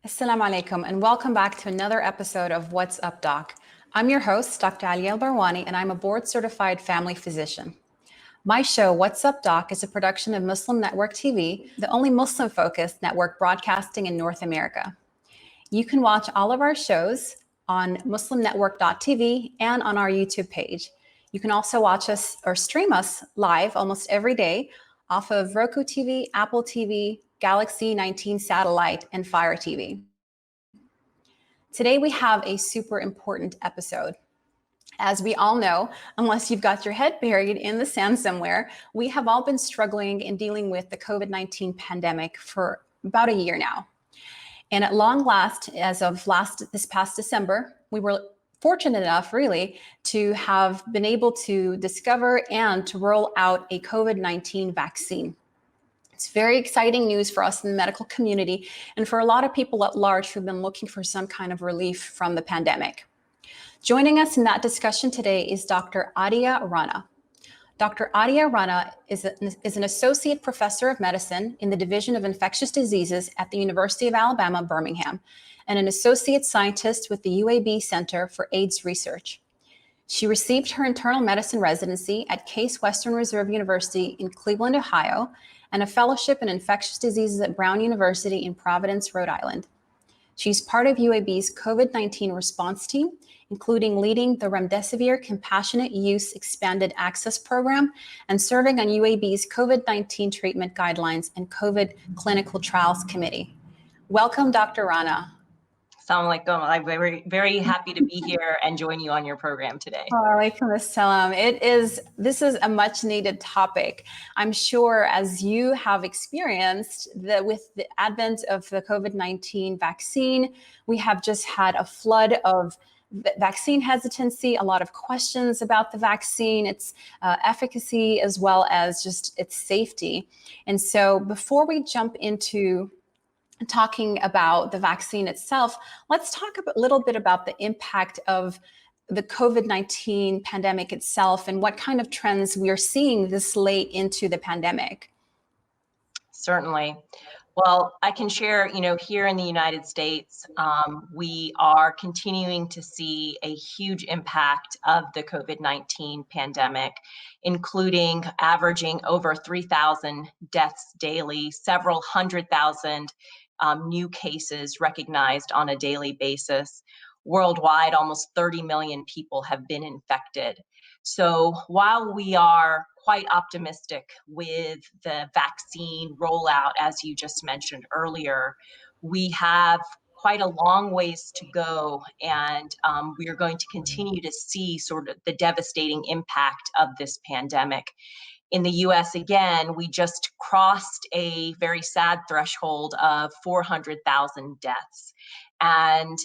Assalamu alaikum and welcome back to another episode of What's Up Doc. I'm your host, Dr. Aalia Al-Barwani, and I'm a board-certified family physician. My show, What's Up Doc, is a production of Muslim Network TV, the only Muslim-focused network broadcasting in North America. You can watch all of our shows on muslimnetwork.tv and on our YouTube page. You can also watch us or stream us live almost every day off of Roku TV, Apple TV, Galaxy 19 satellite, and Fire TV. Today we have a super important episode. As we all know, unless you've got your head buried in the sand somewhere, we have all been struggling and dealing with the COVID-19 pandemic for about a year now. And at long last, as of this past December, we were fortunate enough, really, to have been able to discover and to roll out a COVID-19 vaccine. It's very exciting news for us in the medical community and for a lot of people at large who've been looking for some kind of relief from the pandemic. Joining us in that discussion today is Dr. Aadia Rana. Dr. Aadia Rana is an associate professor of medicine in the Division of Infectious Diseases at the University of Alabama, Birmingham, and an associate scientist with the UAB Center for AIDS Research. She received her internal medicine residency at Case Western Reserve University in Cleveland, Ohio, and a fellowship in infectious diseases at Brown University in Providence, Rhode Island. She's part of UAB's COVID-19 response team, including leading the Remdesivir Compassionate Use Expanded Access Program and serving on UAB's COVID-19 treatment guidelines and COVID clinical trials committee. Welcome, Dr. Rana. Assalamu alaikum. I'm very, very happy to be here and join you on your program today. Walaikum assalam. This is a much needed topic. I'm sure as you have experienced that with the advent of the COVID-19 vaccine, we have just had a flood of vaccine hesitancy, a lot of questions about the vaccine, its efficacy, as well as just its safety. And so before we jump into talking about the vaccine itself, let's talk a little bit about the impact of the COVID-19 pandemic itself and what kind of trends we are seeing this late into the pandemic. Certainly. Well, I can share, here in the United States, we are continuing to see a huge impact of the COVID-19 pandemic, including averaging over 3,000 deaths daily, several 100,000 new cases recognized on a daily basis. Worldwide, almost 30 million people have been infected. So while we are quite optimistic with the vaccine rollout, as you just mentioned earlier, we have quite a long ways to go, and we are going to continue to see sort of the devastating impact of this pandemic. In the US, again, we just crossed a very sad threshold of 400,000 deaths. And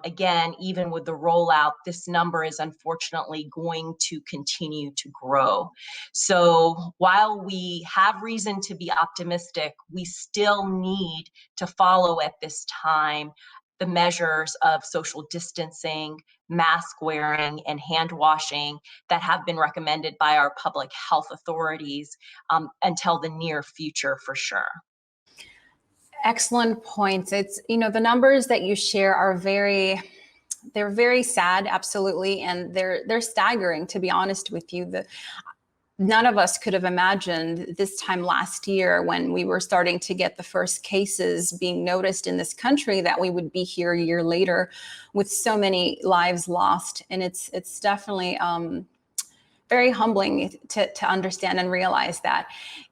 again, even with the rollout, this number is unfortunately going to continue to grow. So while we have reason to be optimistic, we still need to follow at this time the measures of social distancing, mask wearing, and hand washing that have been recommended by our public health authorities until the near future for sure. Excellent points. It's, the numbers that you share are they're very sad, absolutely, and they're staggering, to be honest with you. None of us could have imagined this time last year when we were starting to get the first cases being noticed in this country that we would be here a year later with so many lives lost. And it's definitely very humbling to understand and realize that.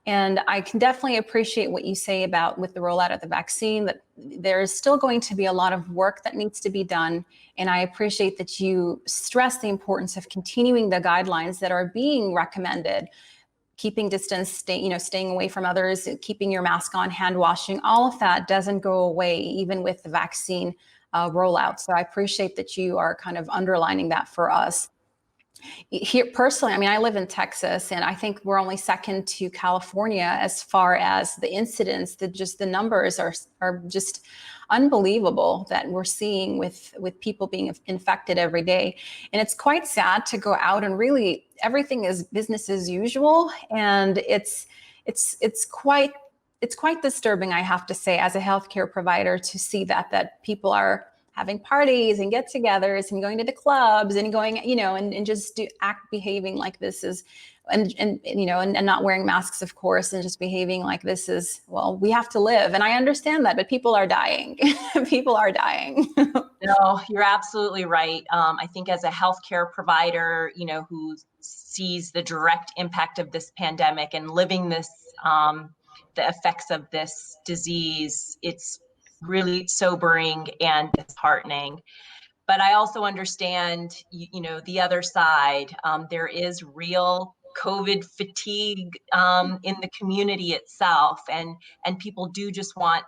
And I can definitely appreciate what you say about with the rollout of the vaccine, that there's still going to be a lot of work that needs to be done. And I appreciate that you stress the importance of continuing the guidelines that are being recommended, keeping distance, staying away from others, keeping your mask on, hand washing, all of that doesn't go away even with the vaccine rollout. So I appreciate that you are kind of underlining that for us. Here personally, I live in Texas, and I think we're only second to California as far as the incidents. The numbers are just unbelievable that we're seeing with people being infected every day. And it's quite sad to go out and really everything is business as usual, and it's quite it's quite disturbing, I have to say, as a healthcare provider, to see that people are having parties and get-togethers and going to the clubs and going, and just behaving like this is, and not wearing masks, of course, and just behaving like this is, well, we have to live. And I understand that, but people are dying. People are dying. No, you're absolutely right. I think as a healthcare provider, who sees the direct impact of this pandemic and living this, the effects of this disease, it's really sobering and disheartening. But I also understand, the other side. There is real COVID fatigue in the community itself, and people do just want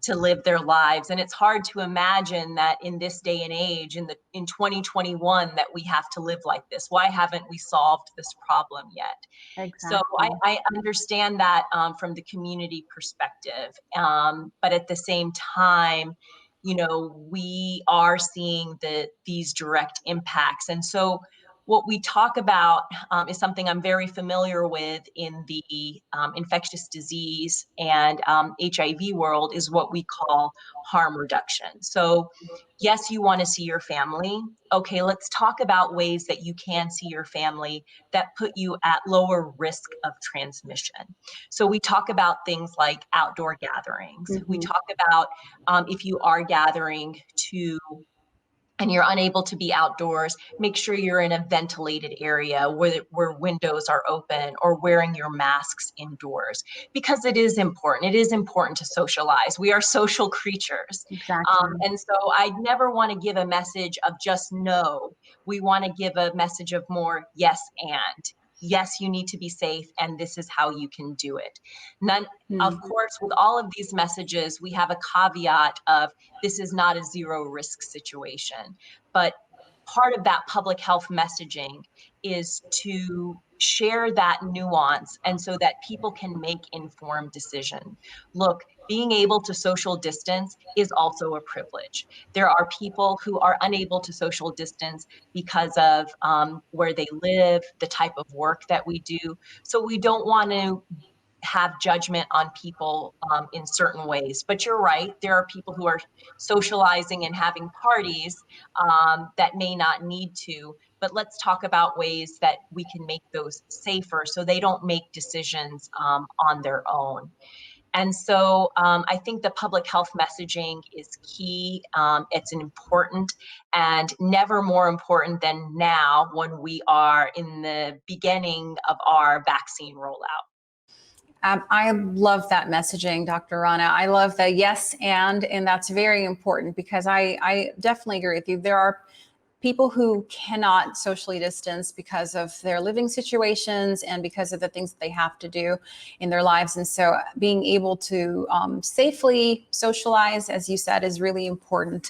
to live their lives. And it's hard to imagine that in this day and age, in 2021, that we have to live like this. Why haven't we solved this problem yet? Exactly. So I understand that from the community perspective, but at the same time, we are seeing these direct impacts. And so what we talk about is something I'm very familiar with in the infectious disease and HIV world, is what we call harm reduction. So yes, you want to see your family. Okay, let's talk about ways that you can see your family that put you at lower risk of transmission. So we talk about things like outdoor gatherings. We talk about if you are gathering and you're unable to be outdoors, make sure you're in a ventilated area where windows are open, or wearing your masks indoors, because it is important. It is important to socialize. We are social creatures. Exactly. And so I never want to give a message of just no. We want to give a message of more yes and. Yes, you need to be safe, and this is how you can do it. Of course, with all of these messages, we have a caveat of this is not a zero risk situation. But part of that public health messaging is to share that nuance, and so that people can make informed decisions. Look, being able to social distance is also a privilege. There are people who are unable to social distance because of where they live, the type of work that we do. So we don't want to have judgment on people in certain ways. But you're right, there are people who are socializing and having parties that may not need to. But let's talk about ways that we can make those safer so they don't make decisions on their own. And so I think the public health messaging is key. It's an important, and never more important than now, when we are in the beginning of our vaccine rollout. I love that messaging, Dr. Rana. I love the yes and that's very important, because I definitely agree with you. There are people who cannot socially distance because of their living situations and because of the things that they have to do in their lives. And so being able to safely socialize, as you said, is really important.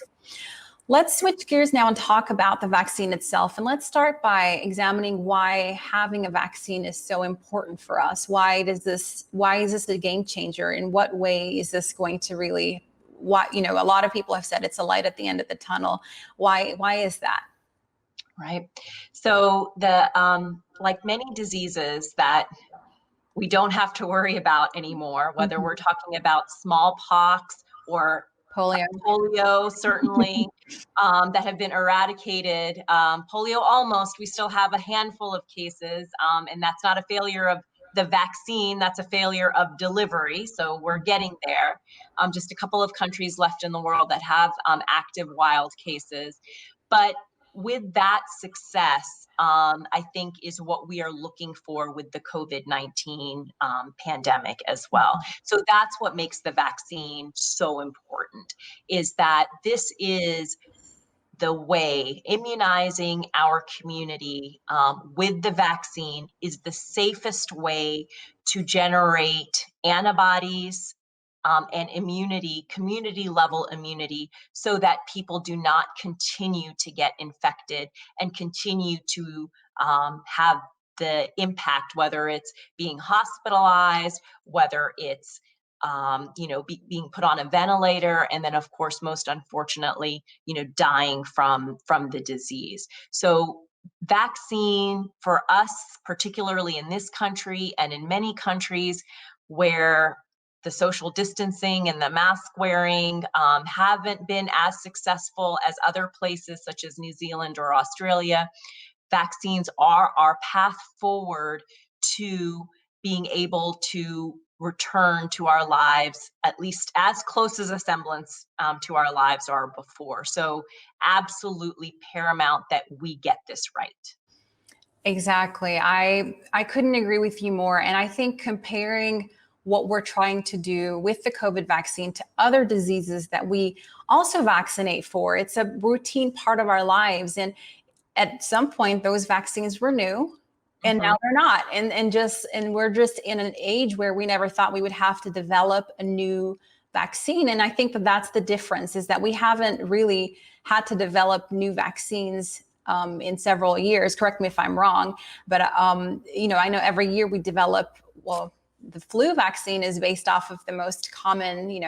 Let's switch gears now and talk about the vaccine itself. And let's start by examining why having a vaccine is so important for us. Why is this a game changer? In what way is this going to really, a lot of people have said it's a light at the end of the tunnel. Why is that? Right. So like many diseases that we don't have to worry about anymore, whether we're talking about smallpox or polio, certainly, that have been eradicated. Polio almost, we still have a handful of cases, and that's not a failure of the vaccine, that's a failure of delivery. So we're getting there. Just a couple of countries left in the world that have active wild cases. But with that success, I think is what we are looking for with the COVID-19 pandemic as well. So that's what makes the vaccine so important, is that this is the way. Immunizing our community with the vaccine is the safest way to generate antibodies and immunity, community level immunity, so that people do not continue to get infected and continue to have the impact, whether it's being hospitalized, whether it's being put on a ventilator, and then, of course, most unfortunately, dying from the disease. So vaccine for us, particularly in this country and in many countries where the social distancing and the mask wearing haven't been as successful as other places such as New Zealand or Australia. Vaccines are our path forward to being able to return to our lives, at least as close as a semblance to our lives are before. So absolutely paramount that we get this right. Exactly. I couldn't agree with you more. And I think comparing what we're trying to do with the COVID vaccine to other diseases that we also vaccinate for, it's a routine part of our lives. And at some point, those vaccines were new, and now they're not. And we're just in an age where we never thought we would have to develop a new vaccine. And I think that that's the difference, is that we haven't really had to develop new vaccines in several years. Correct me if I'm wrong, but I know every year we develop, well, the flu vaccine is based off of the most common,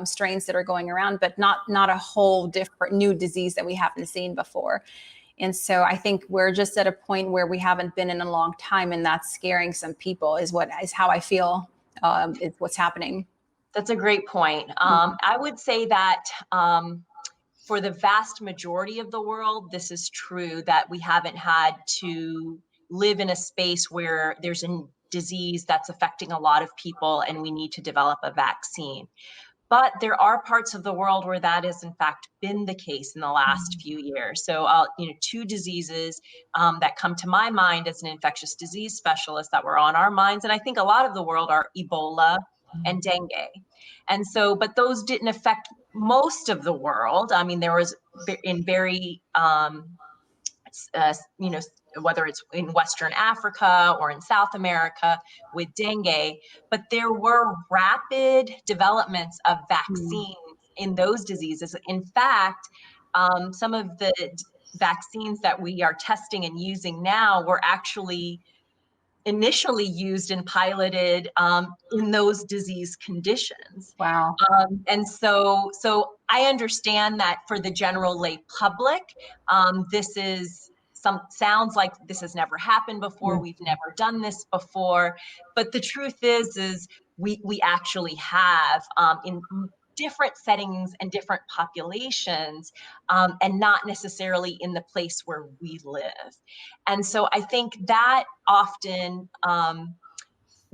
strains that are going around, but not a whole different new disease that we haven't seen before. And so I think we're just at a point where we haven't been in a long time, and that's scaring some people, is how I feel is what's happening. That's a great point. I would say that for the vast majority of the world, this is true, that we haven't had to live in a space where there's a disease that's affecting a lot of people and we need to develop a vaccine. But there are parts of the world where that has in fact been the case in the last few years. So, two diseases that come to my mind as an infectious disease specialist that were on our minds, and I think a lot of the world, are Ebola and dengue. And so, but those didn't affect most of the world. I mean, there was in very, whether it's in Western Africa or in South America with dengue, but there were rapid developments of vaccines in those diseases. In fact, some of the vaccines that we are testing and using now were actually initially used and piloted in those disease conditions. Wow. And so I understand that for the general lay public, this is sounds like this has never happened before. We've never done this before. But the truth is we actually have in different settings and different populations, and not necessarily in the place where we live. And so I think that often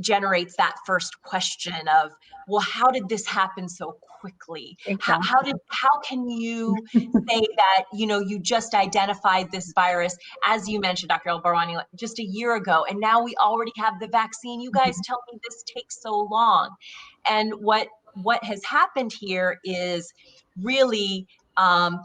generates that first question of, well, how did this happen so quickly? Exactly. How can you say that, you just identified this virus, as you mentioned, Dr. Al-Barwani, just a year ago, and now we already have the vaccine? You guys tell me this takes so long. And what has happened here is really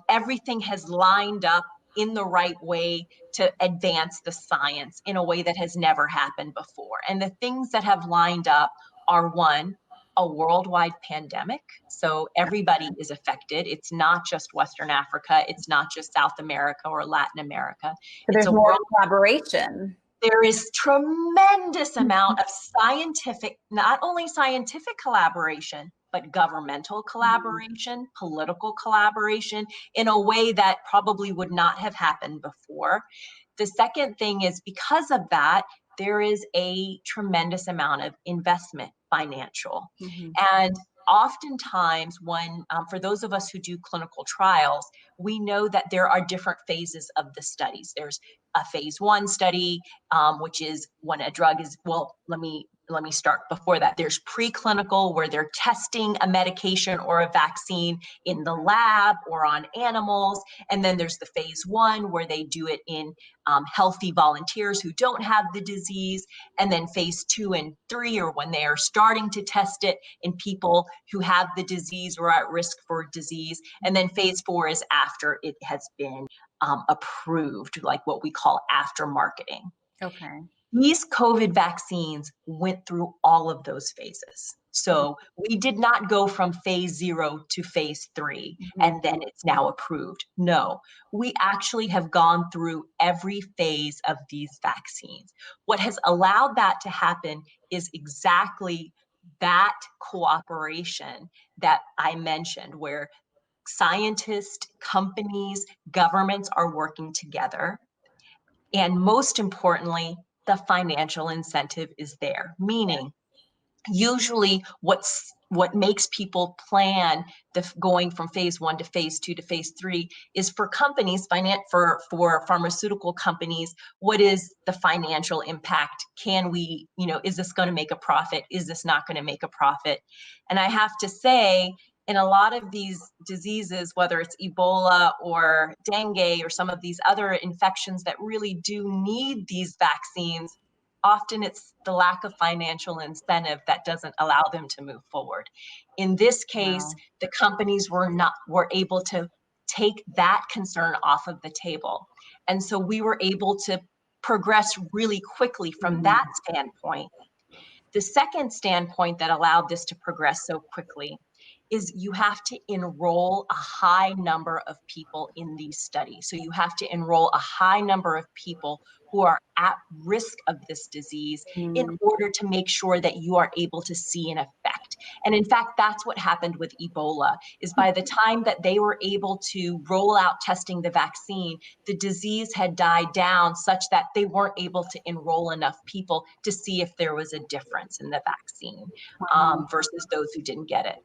everything has lined up in the right way to advance the science in a way that has never happened before. And the things that have lined up are, one, a worldwide pandemic. So everybody is affected. It's not just Western Africa. It's not just South America or Latin America. So there's more collaboration. There is tremendous amount of scientific, not only scientific collaboration, but governmental collaboration, political collaboration, in a way that probably would not have happened before. The second thing is, because of that, there is a tremendous amount of investment, financial. And oftentimes when, for those of us who do clinical trials, we know that there are different phases of the studies. There's a phase 1 study, which is when a drug is, let me start before that. There's preclinical, where they're testing a medication or a vaccine in the lab or on animals. And then there's the phase 1, where they do it in healthy volunteers who don't have the disease. And then phase 2 and 3 are when they are starting to test it in people who have the disease or are at risk for disease. And then phase 4 is after it has been approved, like what we call after marketing. Okay. These COVID vaccines went through all of those phases. So we did not go from phase 0 to phase 3 and then it's now approved. No, we actually have gone through every phase of these vaccines. What has allowed that to happen is exactly that cooperation that I mentioned, where scientists, companies, governments are working together. And most importantly, the financial incentive is there, meaning usually what makes people plan going from phase 1 to phase 2 to phase 3 is for companies, for pharmaceutical companies, what is the financial impact? Can we, is this going to make a profit? Is this not going to make a profit? And I have to say, in a lot of these diseases, whether it's Ebola or dengue or some of these other infections that really do need these vaccines, often it's the lack of financial incentive that doesn't allow them to move forward. In this case, Wow. the companies were able to take that concern off of the table. And so we were able to progress really quickly from that standpoint. The second standpoint that allowed this to progress so quickly is you have to enroll a high number of people in these studies. So you have to enroll a high number of people who are at risk of this disease in order to make sure that you are able to see an effect. And in fact, that's what happened with Ebola, is by the time that they were able to roll out testing the vaccine, the disease had died down such that they weren't able to enroll enough people to see if there was a difference in the vaccine versus those who didn't get it.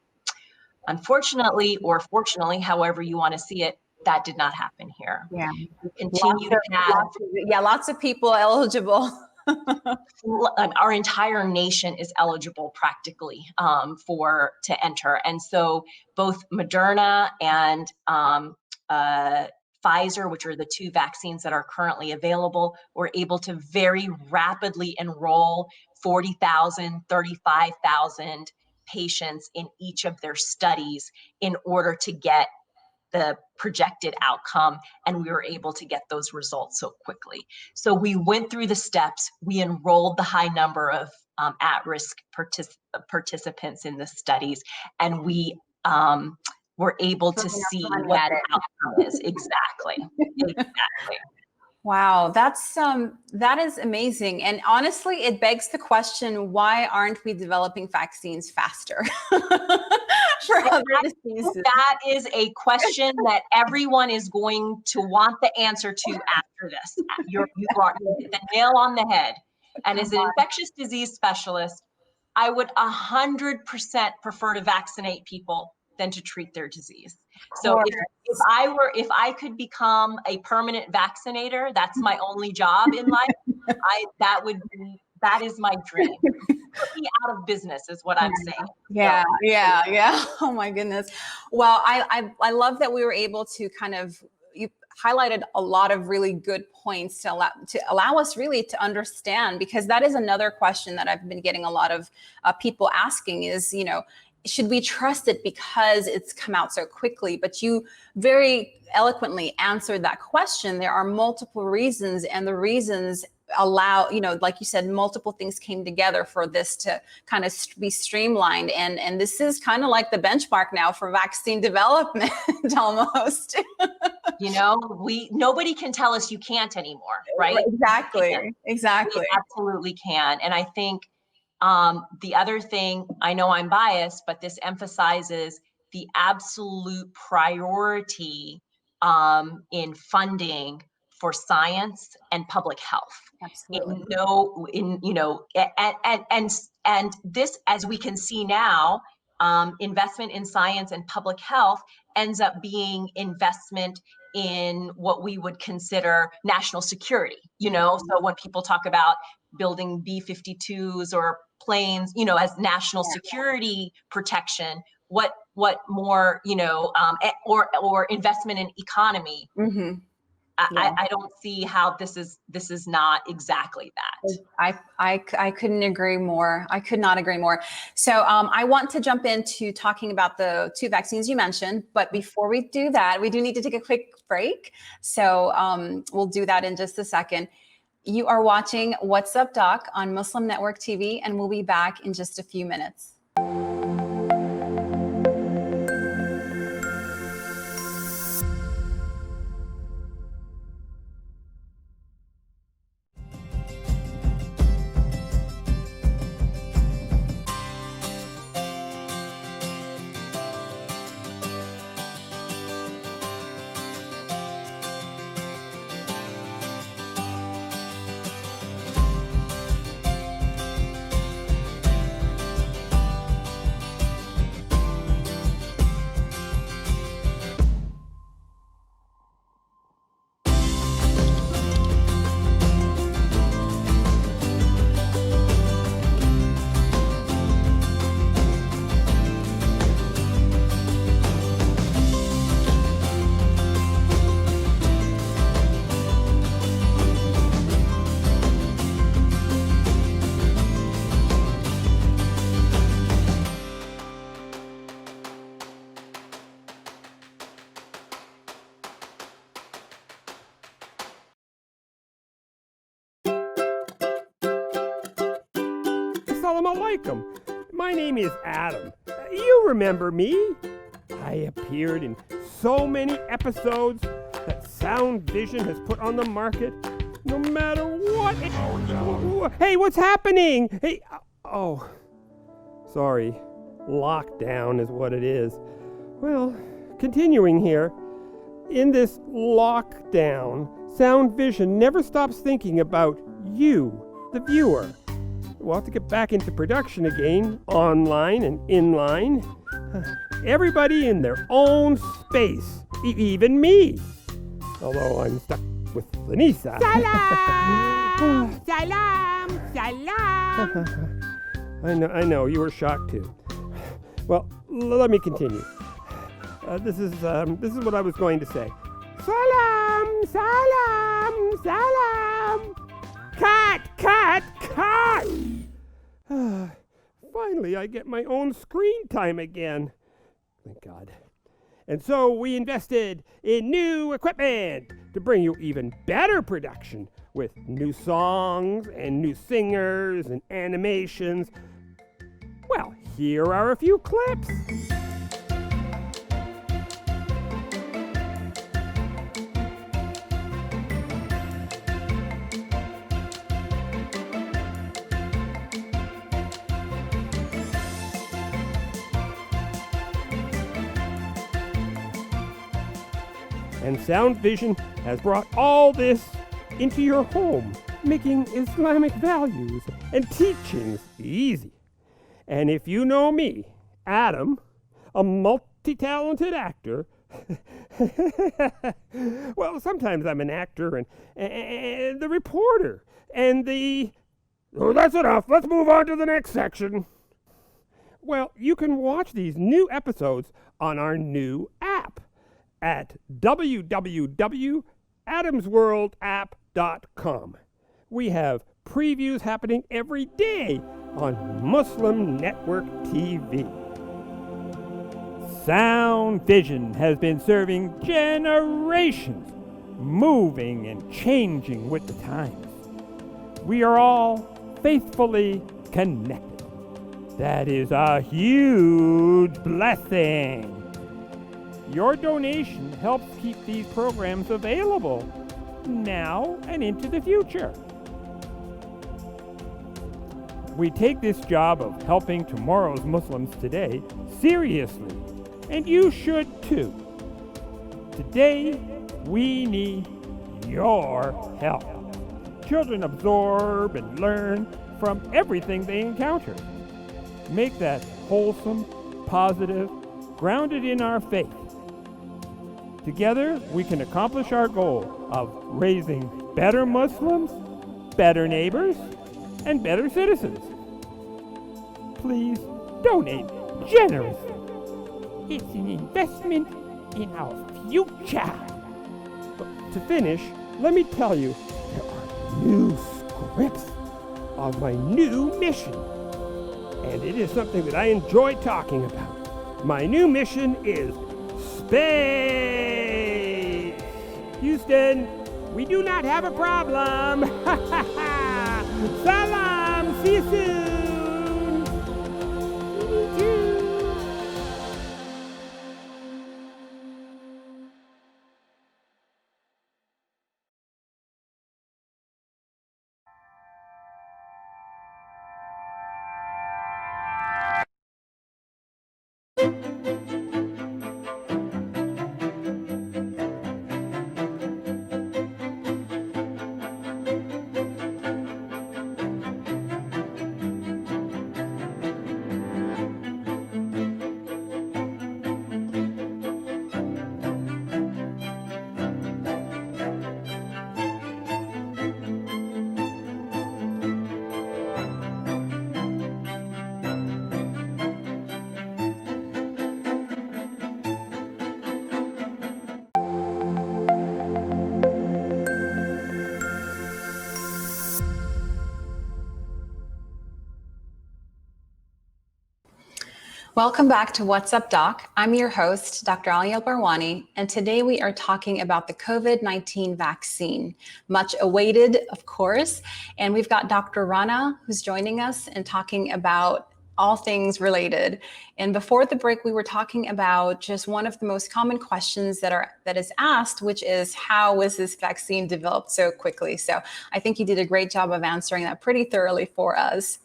Unfortunately, or fortunately, however you want to see it, that did not happen here. Yeah. We continue to have lots of people eligible. Our entire nation is eligible practically to enter. And so both Moderna and Pfizer, which are the two vaccines that are currently available, were able to very rapidly enroll 40,000, 35,000 patients in each of their studies in order to get the projected outcome, and we were able to get those results so quickly. So we went through the steps, we enrolled the high number of at-risk participants in the studies, and we were able to see what the outcome is. Exactly. Wow, that is amazing. And honestly, it begs the question, why aren't we developing vaccines faster for other diseases? That is a question that everyone is going to want the answer to after this. You hit the nail on the head. And as an infectious disease specialist, I would 100% prefer to vaccinate people than to treat their disease. So if I could become a permanent vaccinator, that's my only job in life. That is my dream. Put me out of business is what I'm saying. Yeah. Oh my goodness. Well, I love that we were able to you highlighted a lot of really good points to allow us really to understand, because that is another question that I've been getting a lot of people asking is, should we trust it because it's come out so quickly? But you very eloquently answered that question. There are multiple reasons, and the reasons allow, like you said, multiple things came together for this to kind of be streamlined. And this is kind of like the benchmark now for vaccine development almost. Nobody can tell us you can't anymore, right? Exactly. We absolutely can. And I think the other thing, I know I'm biased, but this emphasizes the absolute priority in funding for science and public health. Absolutely. And this, as we can see now, investment in science and public health ends up being investment in what we would consider national security. So when people talk about building B-52s or planes, as national security protection, what more, or investment in economy. Mm-hmm. I don't see how this is not exactly that. I couldn't agree more. I could not agree more. So I want to jump into talking about the two vaccines you mentioned, but before we do that, we do need to take a quick break. So we'll do that in just a second. You are watching What's Up Doc on Muslim Network TV, and we'll be back in just a few minutes. Salam alaikum. My name is Adam. You remember me? I appeared in so many episodes that Sound Vision has put on the market. No matter what. Hey, what's happening? Hey, oh, sorry. Lockdown is what it is. Well, continuing here. In this lockdown, Sound Vision never stops thinking about you, the viewer. We'll have to get back into production again, online and inline. Everybody in their own space, even me. Although I'm stuck with Lanisa. Salam! Salam! Salam! I know, you were shocked too. Well, let me continue. This is what I was going to say. Salam! Salam! Salam! Cut! Finally, I get my own screen time again. Thank God. And so we invested in new equipment to bring you even better production with new songs and new singers and animations. Well, here are a few clips. And Sound Vision has brought all this into your home, making Islamic values and teachings easy. And if you know me, Adam, a multi-talented actor, well, sometimes I'm an actor and the reporter and the... Oh, that's enough. Let's move on to the next section. Well, you can watch these new episodes on our new app at www.adamsworldapp.com. We have previews happening every day on Muslim Network TV. Sound Vision has been serving generations, moving and changing with the times. We are all faithfully connected. That is a huge blessing. Your donation helps keep these programs available now and into the future. We take this job of helping tomorrow's Muslims today seriously, and you should too. Today, we need your help. Children absorb and learn from everything they encounter. Make that wholesome, positive, grounded in our faith. Together, we can accomplish our goal of raising better Muslims, better neighbors, and better citizens. Please donate generously. It's an investment in our future. To finish, let me tell you, there are new scripts of my new mission. And it is something that I enjoy talking about. My new mission is space. Houston, we do not have a problem. Salam, see you soon. Me too. Welcome back to What's Up, Doc. I'm your host, Dr. Aalia Al-Barwani, and today we are talking about the COVID-19 vaccine, much awaited, of course. And we've got Dr. Rana, who's joining us and talking about all things related. And before the break, we were talking about just one of the most common questions that is asked, which is, how was this vaccine developed so quickly? So I think you did a great job of answering that pretty thoroughly for us.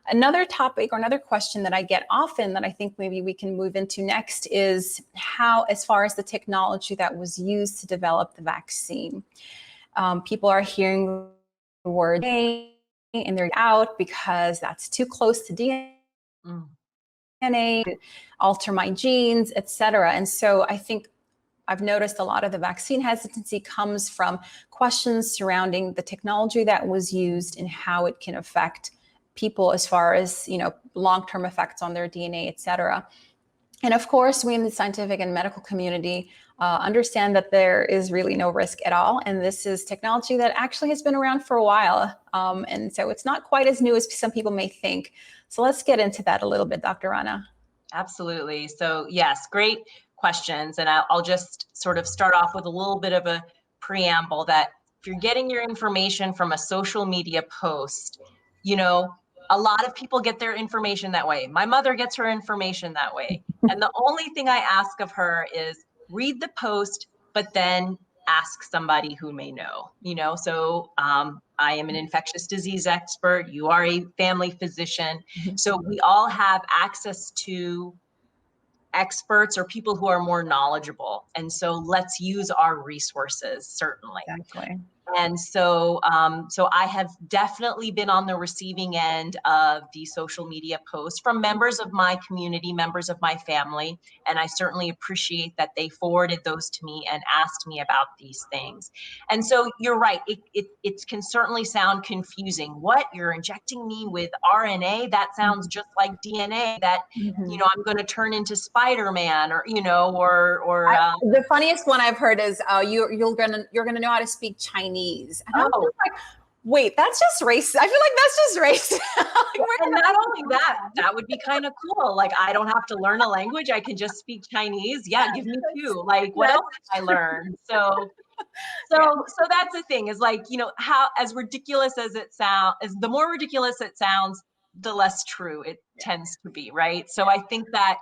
Another topic or another question that I get often that I think maybe we can move into next is how, as far as the technology that was used to develop the vaccine. People are hearing the word DNA and they're out because that's too close to DNA, alter my genes, etc. And so I think I've noticed a lot of the vaccine hesitancy comes from questions surrounding the technology that was used and how it can affect people as far as, long-term effects on their DNA, et cetera. And of course, we in the scientific and medical community understand that there is really no risk at all. And this is technology that actually has been around for a while. And so it's not quite as new as some people may think. So let's get into that a little bit, Dr. Rana. Absolutely. So yes, great questions. And I'll just sort of start off with a little bit of a preamble that if you're getting your information from a social media post, a lot of people get their information that way. My mother gets her information that way. And the only thing I ask of her is read the post, but then ask somebody who may know, so I am an infectious disease expert. You are a family physician. So we all have access to experts or people who are more knowledgeable. And so let's use our resources, certainly. Exactly. And so, so I have definitely been on the receiving end of the social media posts from members of my community, members of my family, and I certainly appreciate that they forwarded those to me and asked me about these things. And so you're right, it can certainly sound confusing. What, you're injecting me with RNA? That sounds just like DNA. That I'm going to turn into Spider-Man, or the funniest one I've heard is you're gonna know how to speak Chinese. And I'm just like, wait, that's just racist. I feel like that's just racist. And not only that would be kind of cool. Like, I don't have to learn a language. I can just speak Chinese. Yeah, give me two. Like, what else can I learn? So that's the thing, is like, how, as ridiculous as it sounds, the more ridiculous it sounds, the less true it tends to be, right? So I think that,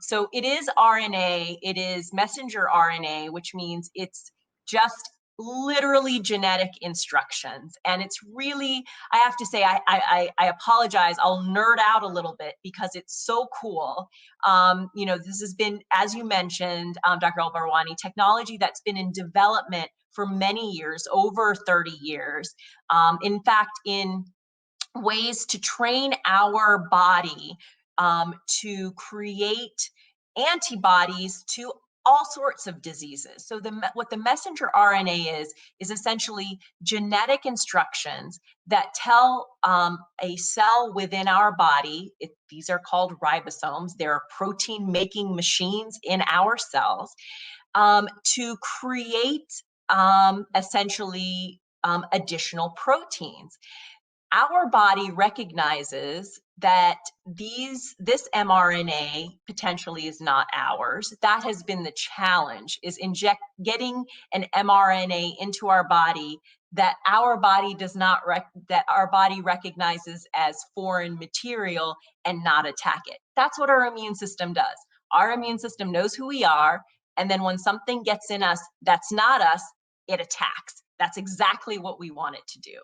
so it is RNA, it is messenger RNA, which means it's just literally genetic instructions. And it's really, I have to say, I apologize, I'll nerd out a little bit because it's so cool. This has been, as you mentioned, Dr. Al-Barwani, technology that's been in development for many years, over 30 years. In fact, in ways to train our body to create antibodies to all sorts of diseases. So what the messenger RNA is essentially genetic instructions that tell a cell within our body, these are called ribosomes, they're protein making machines in our cells, to create essentially additional proteins. Our body recognizes that this mRNA potentially is not ours. That has been the challenge, is getting an mRNA into our body that our body does not that our body recognizes as foreign material and not attack it. That's what our immune system does. Our immune system knows who we are, and then when something gets in us that's not us, it attacks. That's exactly what we want it to do.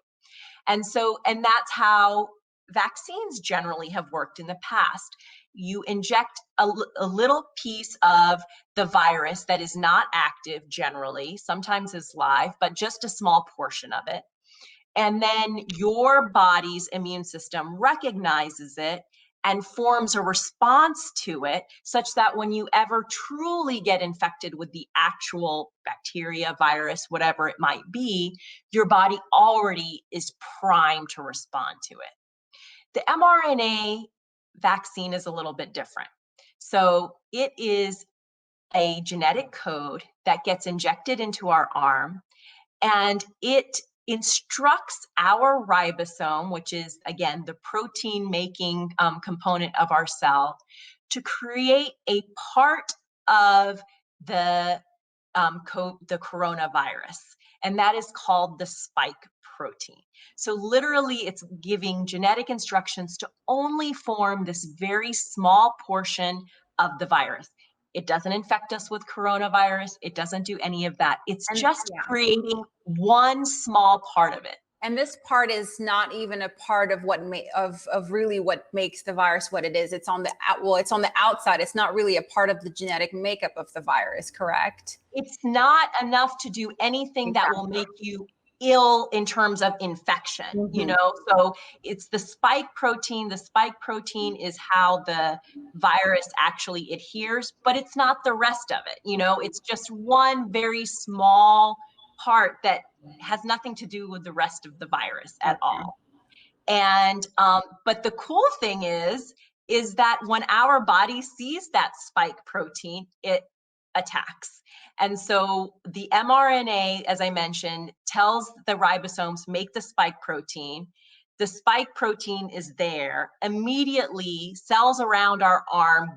And that's how vaccines generally have worked in the past. You inject a little piece of the virus that is not active generally, sometimes is live, but just a small portion of it. And then your body's immune system recognizes it and forms a response to it, such that when you ever truly get infected with the actual bacteria, virus, whatever it might be, your body already is primed to respond to it. The mRNA vaccine is a little bit different. So it is a genetic code that gets injected into our arm, and it instructs our ribosome, which is, again, the protein making component of our cell, to create a part of the coronavirus, and that is called the spike protein. So literally, it's giving genetic instructions to only form this very small portion of the virus. It doesn't infect us with coronavirus. It doesn't do any of that. It's just creating one small part of it. And this part is not even a part of what of really what makes the virus what it is. It's on the it's on the outside. It's not really a part of the genetic makeup of the virus, correct? It's not enough to do anything that will make you ill in terms of infection, you know? So it's the spike protein. The spike protein is how the virus actually adheres, but it's not the rest of it, you know? It's just one very small part that has nothing to do with the rest of the virus at all. And but the cool thing is that when our body sees that spike protein, it attacks. And so the mRNA, as I mentioned, tells the ribosomes make the spike protein. The spike protein is there. Immediately, cells around our arm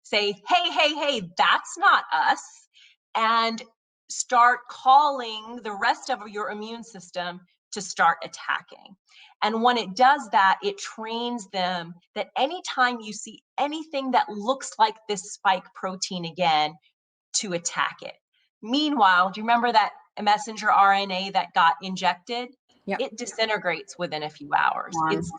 say, hey, that's not us, and start calling the rest of your immune system to start attacking. And when it does that, it trains them that anytime you see anything that looks like this spike protein again, to attack it. Meanwhile, do you remember that messenger RNA that got injected? Yep. It disintegrates within a few hours. Wow. It's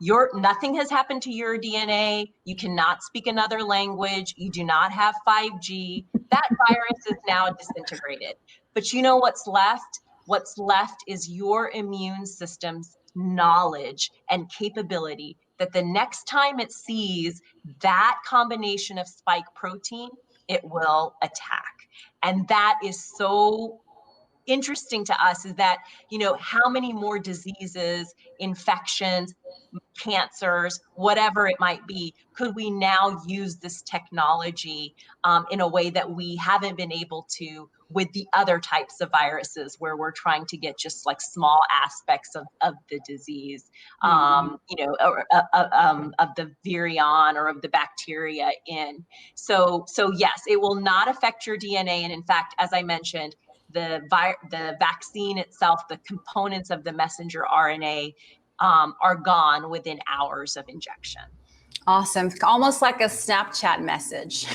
gone. Nothing has happened to your DNA. You cannot speak another language. You do not have 5G. That virus is now disintegrated. But you know what's left? What's left is your immune system's knowledge and capability that the next time it sees that combination of spike protein, it will attack. And that is so interesting to us, is that, you know, how many more diseases, infections, cancers, whatever it might be, could we now use this technology in a way that we haven't been able to with the other types of viruses, where we're trying to get just like small aspects of the disease, you know, or, of the virion or of the bacteria in. So yes, it will not affect your DNA. And in fact, as I mentioned, the vaccine itself, the components of the messenger RNA are gone within hours of injection. Awesome. Almost like a Snapchat message.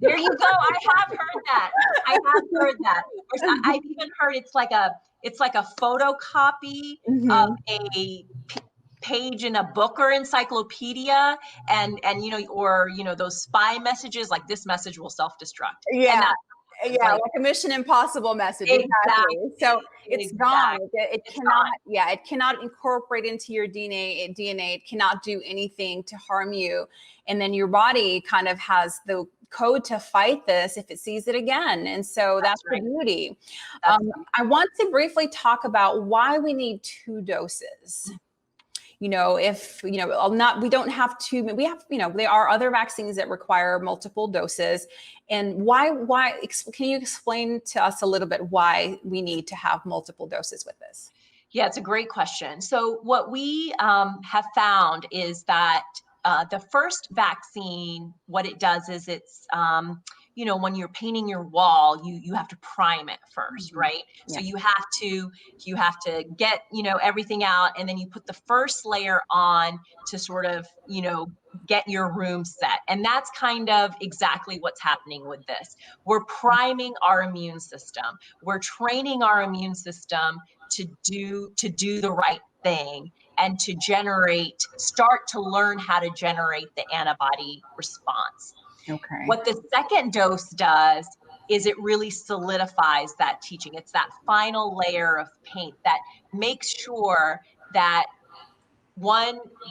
There you go. I have heard that. I've even heard it's like a photocopy of a page in a book or encyclopedia, and you know, or you know, those spy messages, like this message will self-destruct. Yeah. Like a Mission Impossible message. Exactly. So it's gone. It cannot. Yeah, it cannot incorporate into your DNA. It cannot do anything to harm you, and then your body kind of has the code to fight this if it sees it again. And so that's the beauty. I want to briefly talk about why we need 2 doses. You know, if, you know, we don't have to, we have, you know, there are other vaccines that require multiple doses. And why, can you explain to us a little bit why we need to have multiple doses with this? Yeah, it's a great question. So what we have found is that the first vaccine, what it does is it's, you know, when you're painting your wall, you have to prime it first, right? Yeah. So you have to get, you know, everything out, and then you put the first layer on to sort of, you know, get your room set. And that's kind of exactly what's happening with this. We're priming our immune system. We're training our immune system to do the right thing and to start to learn how to generate the antibody response. Okay. What the second dose does is it really solidifies that teaching. It's that final layer of paint that makes sure that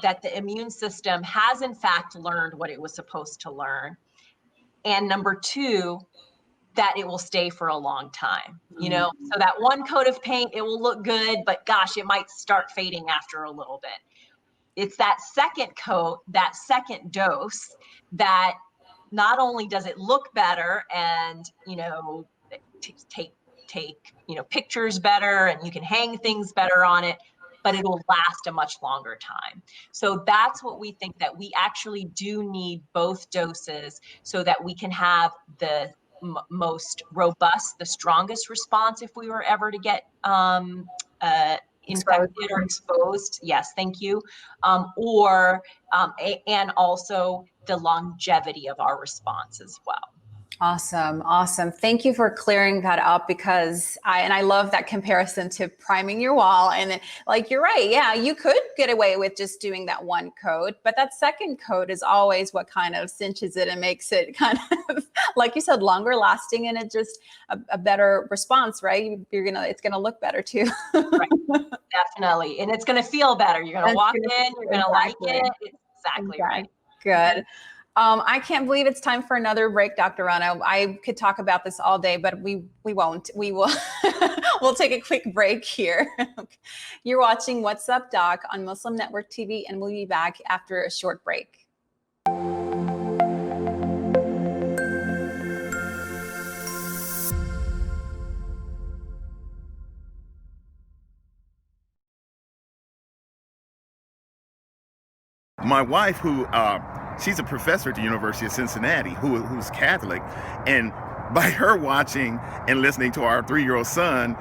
that the immune system has in fact learned what it was supposed to learn. And number 2, that it will stay for a long time, you know? So that one coat of paint, it will look good, but gosh, it might start fading after a little bit. It's that second coat, that second dose, that not only does it look better and, you know, take you know, pictures better, and you can hang things better on it, but it will last a much longer time. So that's what we think, that we actually do need both doses so that we can have the most robust, the strongest response if we were ever to get infected or exposed. Yes, thank you. And also the longevity of our response as well. Awesome. Awesome. Thank you for clearing that up, because I love that comparison to priming your wall. And like, you're right. Yeah, you could get away with just doing that one coat, but that second coat is always what kind of cinches it and makes it kind of, like you said, longer lasting, and it just a better response, right? It's going to look better too. Right. Definitely. And it's going to feel better. You're going to walk in, you're going to like it. It's exactly right. Good. I can't believe it's time for another break, Dr. Rana. I could talk about this all day, but we won't. We will. We'll take a quick break here. You're watching What's Up, Doc on Muslim Network TV, and we'll be back after a short break. My wife, she's a professor at the University of Cincinnati, who's Catholic, and by her watching and listening to our 3-year-old son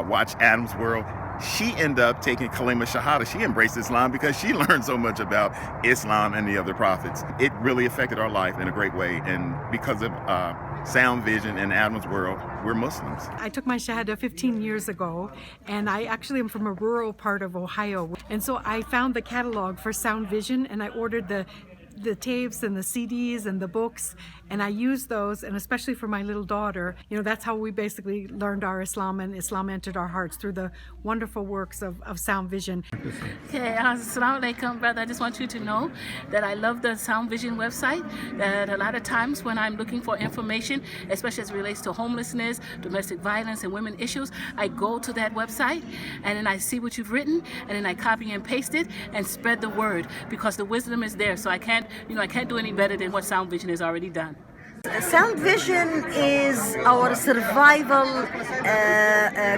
watch Adam's World, she ended up taking Kalima Shahada. She embraced Islam because she learned so much about Islam and the other prophets. It really affected our life in a great way, and because of Sound Vision and Adam's World, we're Muslims. I took my Shahada 15 years ago, and I actually am from a rural part of Ohio. And so I found the catalog for Sound Vision, and I ordered the tapes and the CDs and the books, and I used those, and especially for my little daughter, that's how we basically learned our Islam, and Islam entered our hearts through the wonderful works of Sound Vision. Okay, assalamu alaikum, brother. I just want you to know that I love the Sound Vision website, that a lot of times when I'm looking for information, especially as it relates to homelessness, domestic violence, and women issues, I go to that website, and then I see what you've written, and then I copy and paste it and spread the word, because the wisdom is there. So I can't do any better than what Sound Vision has already done. Sound Vision is our survival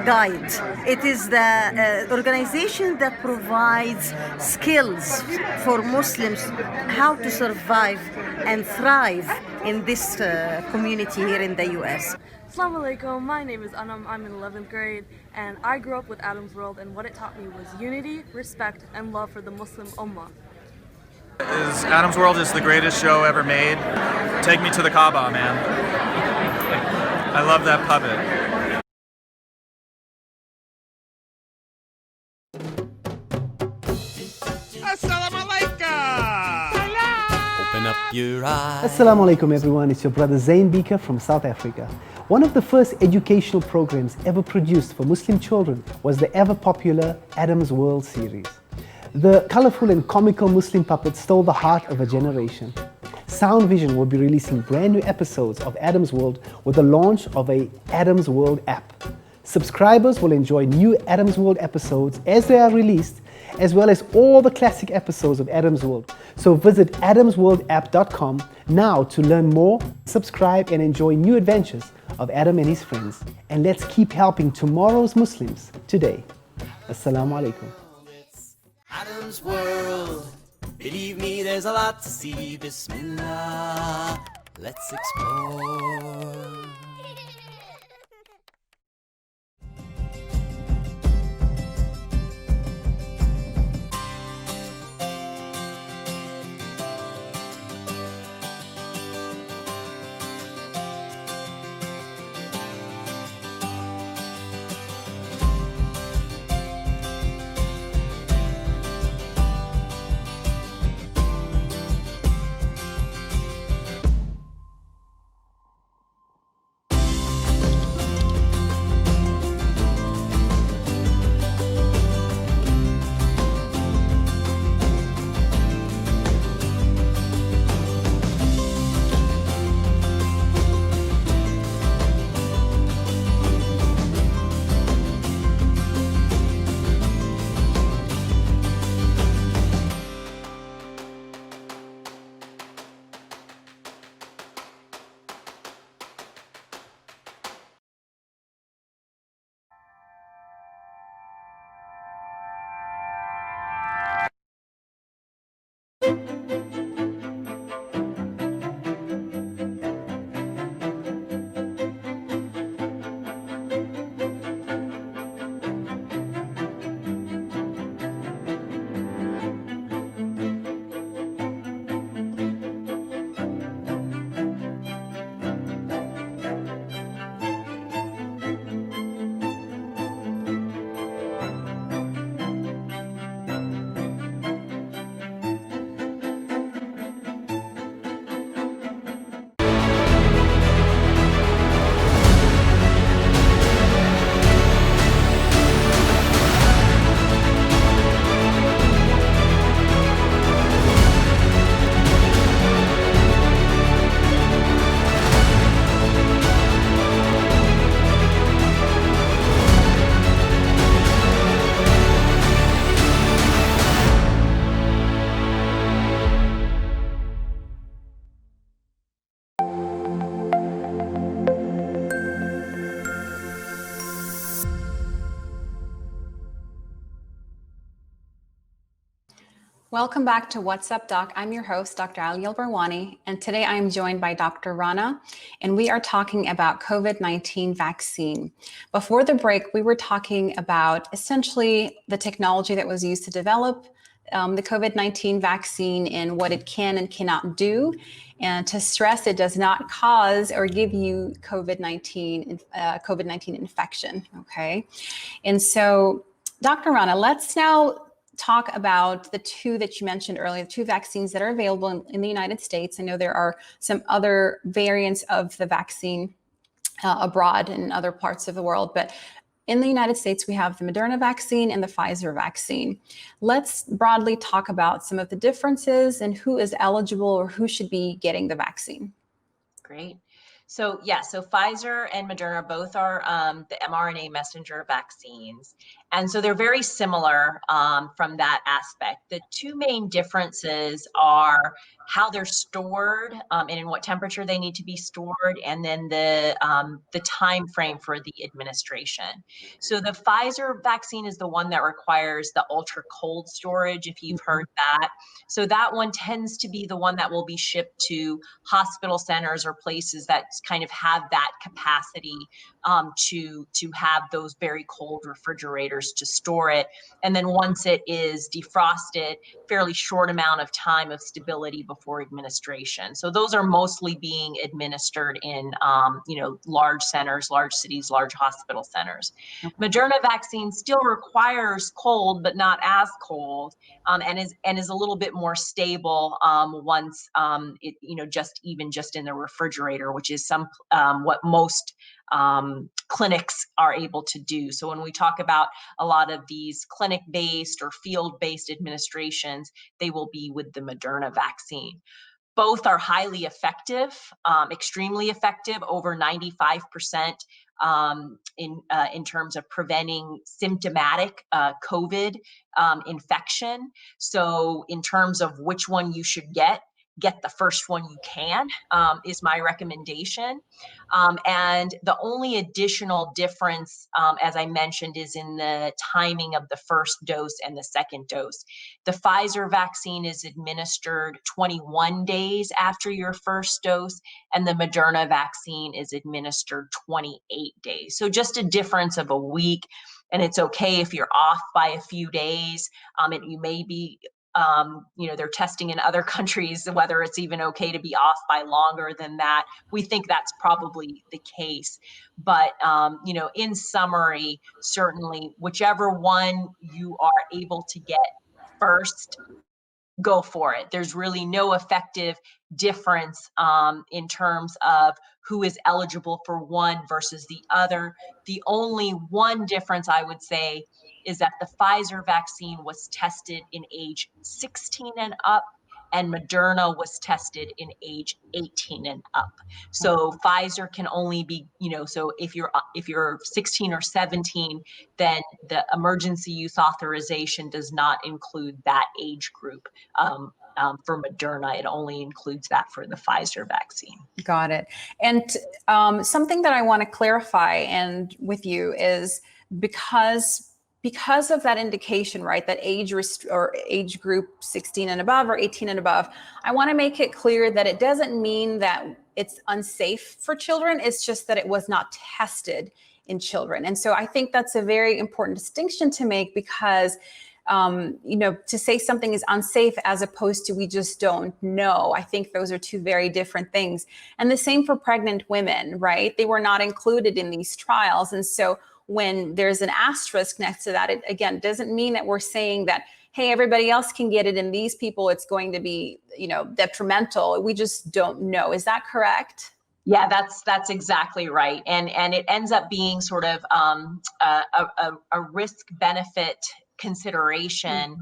guide. It is the organization that provides skills for Muslims how to survive and thrive in this community here in the U.S. Assalamu alaikum, my name is Anam, I'm in 11th grade, and I grew up with Adam's World, and what it taught me was unity, respect, and love for the Muslim Ummah. Adam's World is the greatest show ever made. Take me to the Kaaba, man. I love that puppet. Assalamu alaikum. Open up your eyes. Assalamu alaikum everyone, it's your brother Zain Bika from South Africa. One of the first educational programs ever produced for Muslim children was the ever popular Adam's World series. The colorful and comical Muslim puppets stole the heart of a generation. Sound Vision will be releasing brand new episodes of Adam's World with the launch of a Adam's World app. Subscribers will enjoy new Adam's World episodes as they are released, as well as all the classic episodes of Adam's World. So visit adamsworldapp.com now to learn more, subscribe, and enjoy new adventures of Adam and his friends. And let's keep helping tomorrow's Muslims today. Assalamu alaikum. Adam's World. Believe me, there's a lot to see. Bismillah. Let's explore. Welcome back to What's Up, Doc. I'm your host, Dr. Aalia Al-Barwani, and today I am joined by Dr. Rana, and we are talking about COVID-19 vaccine. Before the break, we were talking about essentially the technology that was used to develop the COVID-19 vaccine and what it can and cannot do. And to stress, it does not cause or give you COVID-19 infection, okay? And so, Dr. Rana, let's now talk about the two that you mentioned earlier, the two vaccines that are available in the United States. I know there are some other variants of the vaccine abroad in other parts of the world, but in the United States, we have the Mrna vaccine and the Pfizer vaccine. Let's broadly talk about some of the differences and who is eligible or who should be getting the vaccine. Great. So so Pfizer and Moderna both are the mRNA messenger vaccines. And so they're very similar from that aspect. The two main differences are how they're stored and in what temperature they need to be stored, and then the time frame for the administration. So the Pfizer vaccine is the one that requires the ultra cold storage, if you've heard that. So that one tends to be the one that will be shipped to hospital centers or places that kind of have that capacity to have those very cold refrigerators to store it. And then once it is defrosted, fairly short amount of time of stability before administration. So those are mostly being administered in large centers, large cities, large hospital centers. Okay. Moderna vaccine still requires cold, but not as cold, and is a little bit more stable once it just in the refrigerator, which is what most clinics are able to do. So when we talk about a lot of these clinic-based or field-based administrations, they will be with the Mrna vaccine. Both are highly effective, extremely effective, over 95% in terms of preventing symptomatic COVID infection. So in terms of which one you should get the first one you can, is my recommendation. And the only additional difference, as I mentioned, is in the timing of the first dose and the second dose. The Pfizer vaccine is administered 21 days after your first dose, and the Mrna vaccine is administered 28 days. So just a difference of a week. And it's okay if you're off by a few days. You may be they're testing in other countries whether it's even okay to be off by longer than that. We think that's probably the case. But, in summary, certainly whichever one you are able to get first, go for it. There's really no effective difference in terms of who is eligible for one versus the other. The only one difference I would say is that the Pfizer vaccine was tested in age 16 and up, and Mrna was tested in age 18 and up. So Pfizer can only be, so if you're 16 or 17, then the emergency use authorization does not include that age group. For Mrna, it only includes that for the Pfizer vaccine. Got it. And something that I want to clarify and with you is because of that indication, right, that age group 16 and above or 18 and above, I want to make it clear that it doesn't mean that it's unsafe for children. It's just that it was not tested in children. And so I think that's a very important distinction to make, because to say something is unsafe as opposed to we just don't know. I think those are two very different things. And the same for pregnant women, right? They were not included in these trials. And so when there's an asterisk next to that, it again doesn't mean that we're saying that, hey, everybody else can get it and these people it's going to be, detrimental. We just don't know. Is that correct? Yeah, that's exactly right. And it ends up being sort of a risk benefit consideration.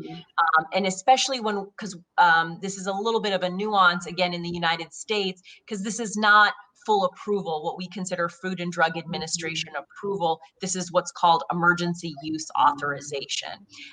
And especially because this is a little bit of a nuance again in the United States, because this is not full approval, what we consider Food and Drug Administration approval. This is what's called emergency use authorization.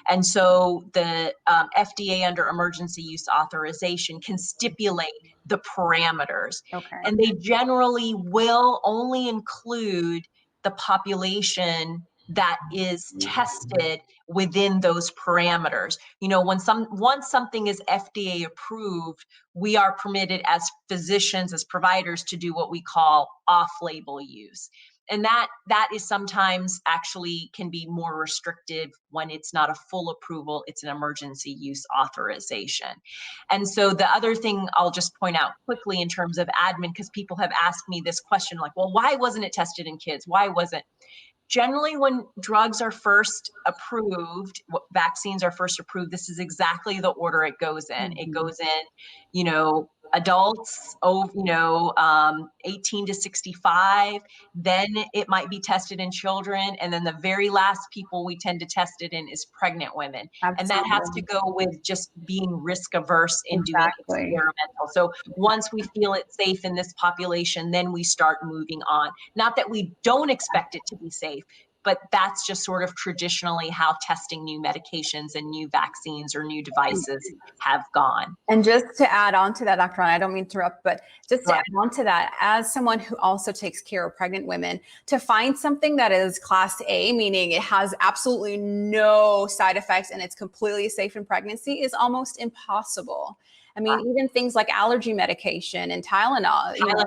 And so the FDA under emergency use authorization can stipulate the parameters. Okay. And they generally will only include the population that is tested within those parameters. You know, once something is FDA approved, we are permitted as physicians, as providers, to do what we call off-label use. And that is sometimes actually can be more restrictive when it's not a full approval, it's an emergency use authorization. And so the other thing I'll just point out quickly in terms of admin, because people have asked me this question, like, well, why wasn't it tested in kids? Why wasn't? Generally, when drugs are first approved, vaccines are first approved, this is exactly the order it goes in. It goes in, you know, adults, 18 to 65, then it might be tested in children, and then the very last people we tend to test it in is pregnant women. Absolutely. And that has to go with just being risk averse in doing experimental. So once we feel it's safe in this population, then we start moving on. Not that we don't expect it to be safe, but that's just sort of traditionally how testing new medications and new vaccines or new devices have gone. And just to add on to that, Dr. Rana, I don't mean to interrupt, but just to add on to that, as someone who also takes care of pregnant women, to find something that is class A, meaning it has absolutely no side effects and it's completely safe in pregnancy, is almost impossible. I mean, even things like allergy medication and Tylenol. You know,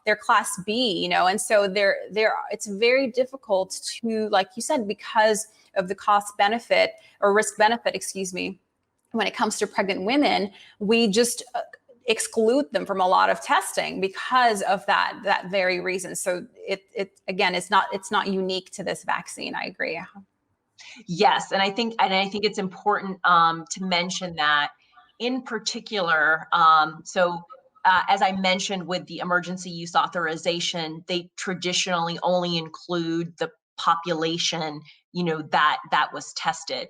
they're class B, you know, and so it's very difficult to, like you said, because of the cost benefit or risk benefit, excuse me, when it comes to pregnant women, we just exclude them from a lot of testing because of that very reason. So it again, it's not unique to this vaccine. I agree. Yes, and I think it's important to mention that in particular. As I mentioned with the emergency use authorization, they traditionally only include the population, you know, that was tested.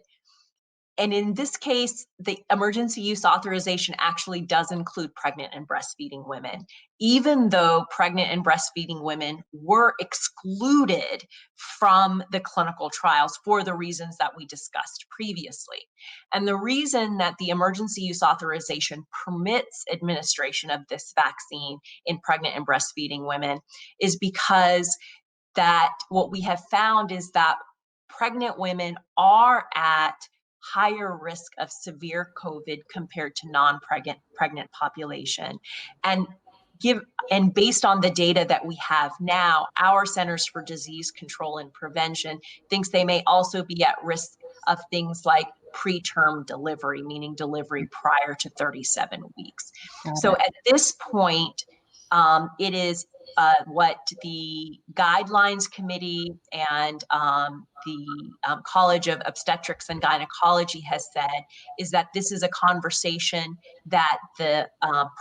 And in this case, the emergency use authorization actually does include pregnant and breastfeeding women, even though pregnant and breastfeeding women were excluded from the clinical trials for the reasons that we discussed previously. And the reason that the emergency use authorization permits administration of this vaccine in pregnant and breastfeeding women is because that what we have found is that pregnant women are at higher risk of severe COVID compared to non-pregnant population. And based on the data that we have now, our Centers for Disease Control and Prevention thinks they may also be at risk of things like preterm delivery, meaning delivery prior to 37 weeks. So at this point, it is what the Guidelines Committee and the College of Obstetrics and Gynecology has said is that this is a conversation that the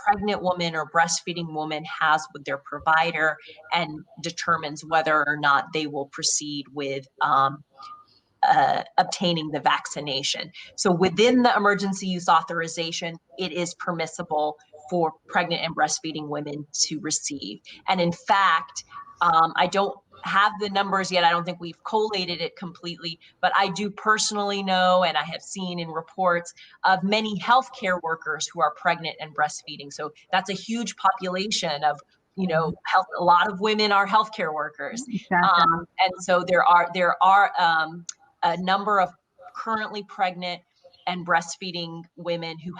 pregnant woman or breastfeeding woman has with their provider and determines whether or not they will proceed with obtaining the vaccination. So within the emergency use authorization, it is permissible for pregnant and breastfeeding women to receive. And in fact, I don't have the numbers yet. I don't think we've collated it completely, but I do personally know, and I have seen in reports of many healthcare workers who are pregnant and breastfeeding. So that's a huge population of, you know, a lot of women are healthcare workers. And so there are a number of currently pregnant and breastfeeding women who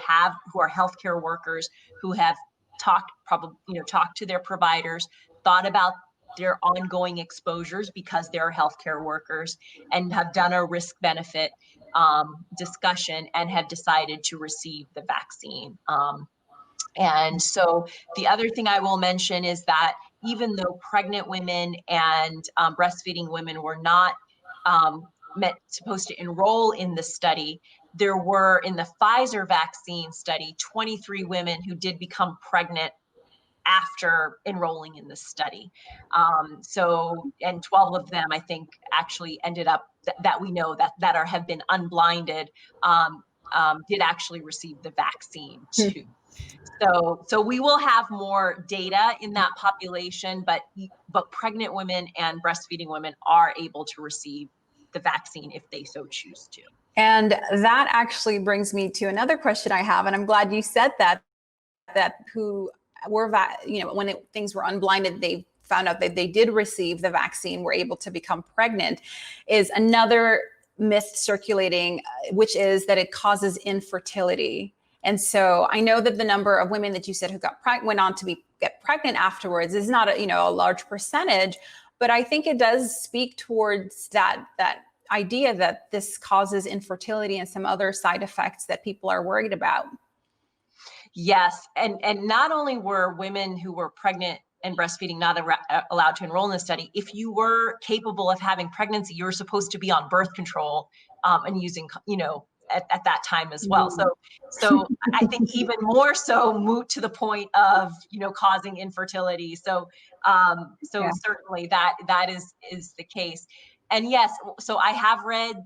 are healthcare workers who have talked to their providers, thought about their ongoing exposures because they're healthcare workers, and have done a risk benefit discussion and have decided to receive the vaccine. And so the other thing I will mention is that even though pregnant women and breastfeeding women were not supposed to enroll in the study, there were, in the Pfizer vaccine study, 23 women who did become pregnant after enrolling in the study. And 12 of them, I think, actually ended up, that we know that have been unblinded, did actually receive the vaccine too. So we will have more data in that population, but pregnant women and breastfeeding women are able to receive the vaccine if they so choose to. And that actually brings me to another question I have, and I'm glad you said that who were, when things were unblinded, they found out that they did receive the vaccine were able to become pregnant is another myth circulating, which is that it causes infertility. And so I know that the number of women that you said who went on to get pregnant afterwards is not a large percentage, but I think it does speak towards that idea that this causes infertility and some other side effects that people are worried about. Yes, and not only were women who were pregnant and breastfeeding not allowed to enroll in the study, if you were capable of having pregnancy, you were supposed to be on birth control and using, at that time as well. So I think even more so moot to the point of, causing infertility. So certainly that is the case. And yes, so I have read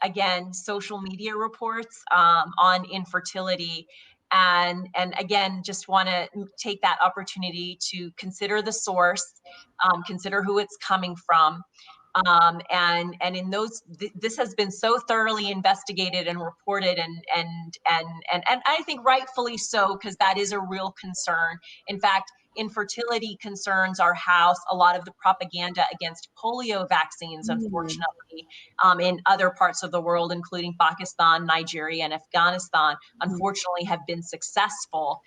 again, social media reports on infertility. And again, just want to take that opportunity to consider the source, consider who it's coming from. And in those, this has been so thoroughly investigated and reported, and I think rightfully so, because that is a real concern. In fact, infertility concerns are housed a lot of the propaganda against polio vaccines, unfortunately, in other parts of the world, including Pakistan, Nigeria, and Afghanistan, unfortunately have been successful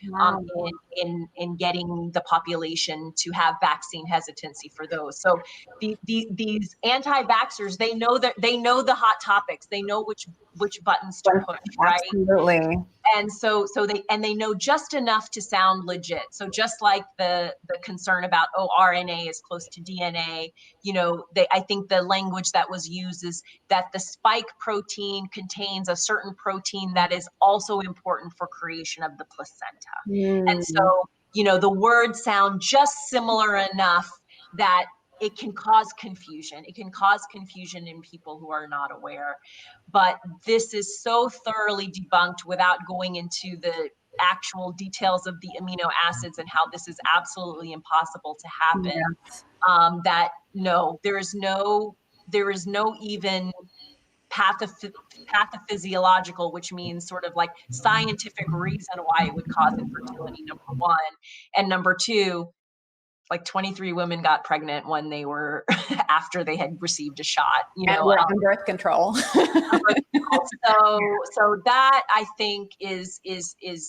in getting the population to have vaccine hesitancy for those. So these anti-vaxxers, they know the hot topics, they know which buttons to push, right? Absolutely. And so they know just enough to sound legit. So just like the concern about, RNA is close to DNA, I think the language that was used is that the spike protein contains a certain protein that is also important for creation of the placenta. And so, the words sound just similar enough that it can cause confusion. It can cause confusion in people who are not aware. But this is so thoroughly debunked without going into the actual details of the amino acids and how this is absolutely impossible to happen. That no, there is no even pathophysiological, which means sort of like scientific reason why it would cause infertility, number one. And number two, like 23 women got pregnant when they were after they had received a shot, and we're on birth control. So that I think is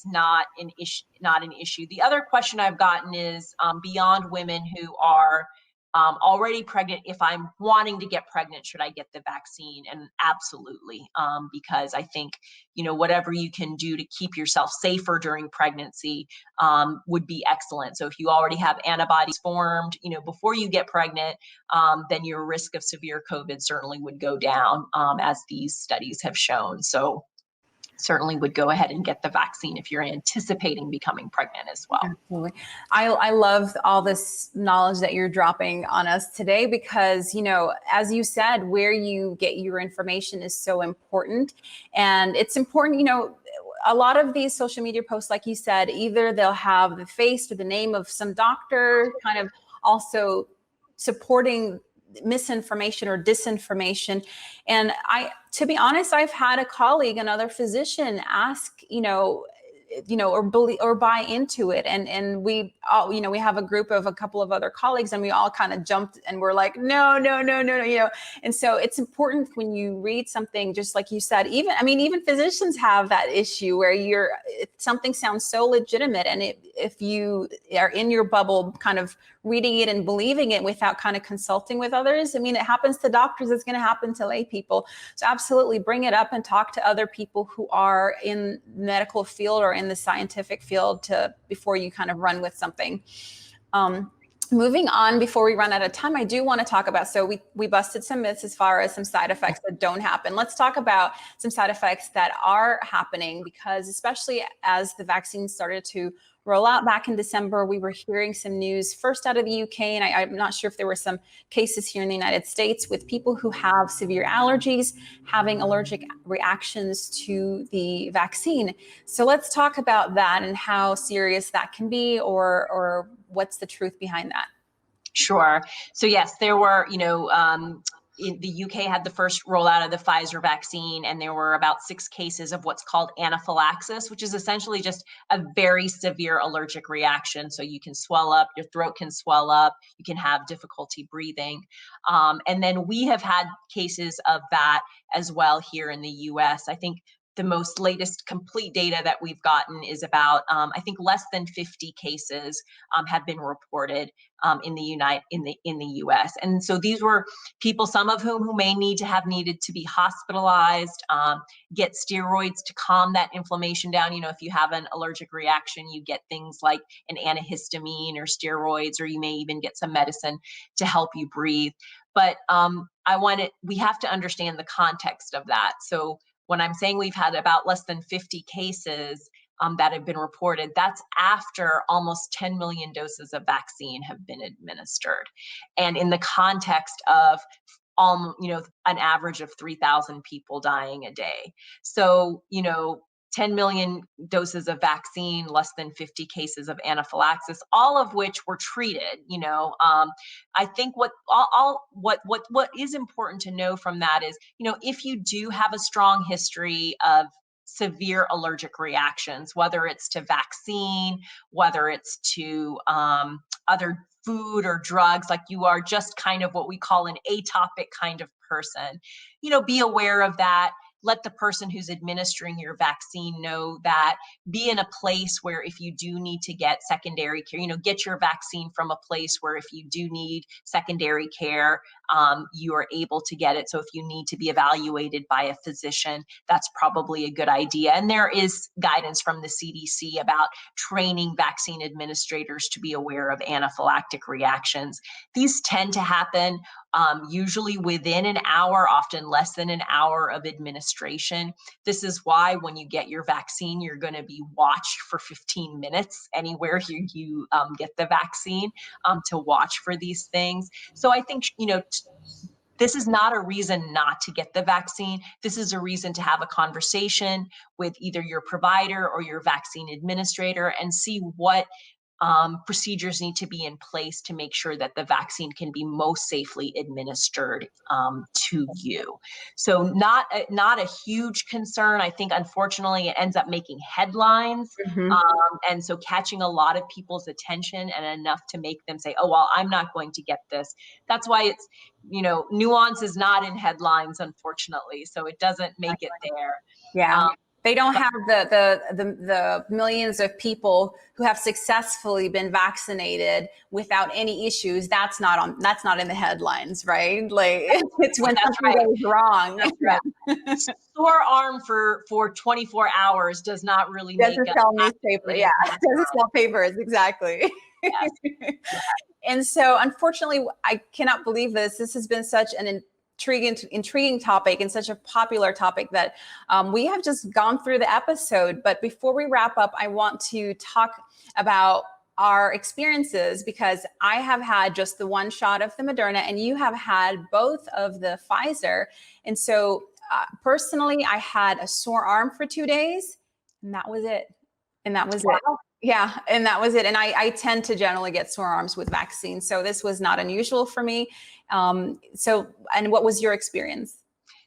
not an issue. The other question I've gotten is beyond women who are already pregnant, if I'm wanting to get pregnant, should I get the vaccine? And absolutely, because I think, whatever you can do to keep yourself safer during pregnancy would be excellent. So if you already have antibodies formed, before you get pregnant, then your risk of severe COVID certainly would go down, as these studies have shown. So certainly would go ahead and get the vaccine if you're anticipating becoming pregnant as well. Absolutely. I love all this knowledge that you're dropping on us today, because, as you said, where you get your information is so important. And it's important, a lot of these social media posts, like you said, either they'll have the face or the name of some doctor kind of also supporting misinformation or disinformation. And to be honest, I've had a colleague, another physician, ask, or believe or buy into it. And we all, we have a group of a couple of other colleagues, and we all kind of jumped and we're like, no. And so it's important when you read something, just like you said, even physicians have that issue where something sounds so legitimate. And if you are in your bubble kind of reading it and believing it without kind of consulting with others, it happens to doctors, it's going to happen to lay people. So absolutely bring it up and talk to other people who are in the medical field or in the scientific field before you kind of run with something. Moving on, before we run out of time, I do want to talk about, so we busted some myths as far as some side effects that don't happen. Let's talk about some side effects that are happening, because especially as the vaccine started to roll out back in December, we were hearing some news first out of the UK, and I'm not sure if there were some cases here in the United States with people who have severe allergies having allergic reactions to the vaccine. So let's talk about that and how serious that can be, or what's the truth behind that? Sure. So yes, there were, the UK had the first rollout of the Pfizer vaccine, and there were about 6 cases of what's called anaphylaxis, which is essentially just a very severe allergic reaction. So you can swell up, your throat can swell up, you can have difficulty breathing. And then we have had cases of that as well here in the US. I think the most latest complete data that we've gotten is about, I think less than 50 cases have been reported in the US. And so these were people, some of whom who may needed to be hospitalized, get steroids to calm that inflammation down. You know, if you have an allergic reaction, you get things like an antihistamine or steroids, or you may even get some medicine to help you breathe. But we have to understand the context of that. So when I'm saying we've had about less than 50 cases that have been reported, that's after almost 10 million doses of vaccine have been administered. And in the context of an average of 3,000 people dying a day. So, 10 million doses of vaccine, less than 50 cases of anaphylaxis, all of which were treated. I think what is important to know from that is, if you do have a strong history of severe allergic reactions, whether it's to vaccine, whether it's to other food or drugs, like you are just kind of what we call an atopic kind of person, be aware of that. Let the person who's administering your vaccine know that. Be in a place where if you do need to get secondary care, get your vaccine from a place where if you do need secondary care, you are able to get it. So if you need to be evaluated by a physician, that's probably a good idea. And there is guidance from the CDC about training vaccine administrators to be aware of anaphylactic reactions. These tend to happen usually within an hour, often less than an hour of administration. This is why when you get your vaccine, you're going to be watched for 15 minutes anywhere you get the vaccine to watch for these things. So I think, this is not a reason not to get the vaccine. This is a reason to have a conversation with either your provider or your vaccine administrator and see what procedures need to be in place to make sure that the vaccine can be most safely administered to you. So not a huge concern. I think unfortunately it ends up making headlines. And so catching a lot of people's attention and enough to make them say, oh, well, I'm not going to get this. That's why it's, nuance is not in headlines, unfortunately. So it doesn't make it there. Yeah. They don't have the millions of people who have successfully been vaccinated without any issues. That's not in the headlines, right? Like it's when something goes wrong. That's right. Sore arm for 24 hours does not really make doesn't sell newspaper. Yeah, doesn't sell papers exactly. Yes. And so, unfortunately, I cannot believe this. This has been such an intriguing topic and such a popular topic that we have just gone through the episode. But before we wrap up, I want to talk about our experiences, because I have had just the one shot of the Moderna and you have had both of the Pfizer. And so personally, I had a sore arm for 2 days and that was it. Yeah, and that was it. And I tend to generally get sore arms with vaccines. So this was not unusual for me. And what was your experience?